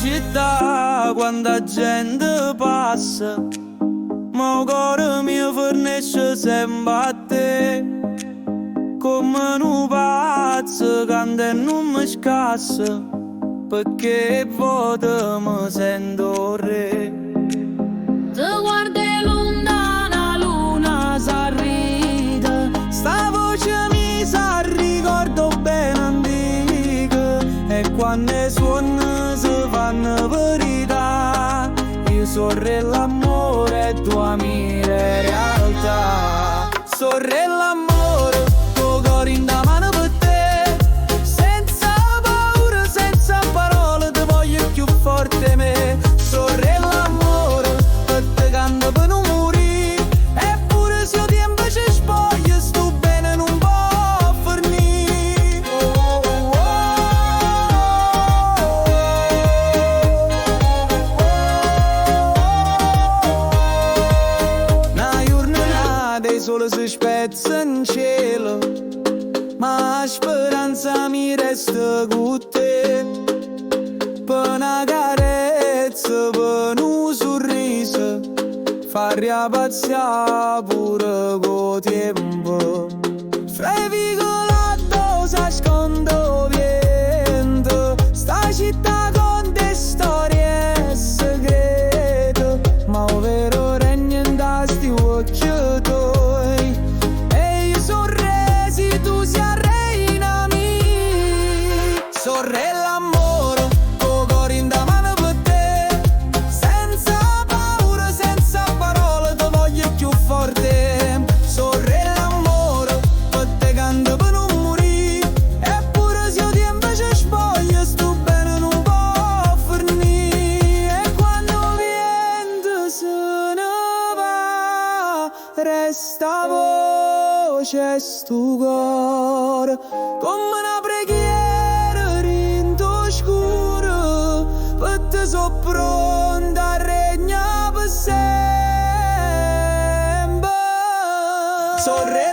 città quanta gente passa, ma il cuore mio fornisce sempre a te. Come un pazzo canta e non mi scassa, perché volte mi sento re. Te guardi lontana, luna s'arride, Sta voce mi sa ricordo ben antica, e quando suona si fanno verità. Io sorrello l'amore e tua mia realtà. Sorrello l'amore, tuo cuore in da mano per te, senza paura, senza parole, ti voglio più forte me. Sorrello l'amore, per te canto per non morire, eppure se io tempo ci spoglio, sto bene non può fornire. Oh, oh, oh. Una giornata il sole si spezza in cielo, ma la speranza mi resta con te. Per una carezza, per un sorriso, fa riappazzare pure col tempo. Fra i vicoli addosso nascondo vento, sta città con te storie segrete, ma il vero regno in da sti occhi tuoi. E io son re, se tu sia reina mia. Sorrello l'amore, tuo cuore in da mano per te, senza paura, senza parole, ti voglio più forte. Sorrello l'amore, per te canto per non morire, eppure se io tempo ci spoglio, sto bene non può fornire. E quando il vento se ne va, resta voce sto cuore, come una preghiera rinto scuro, per te so pronta a regnare per sempre. Sorrello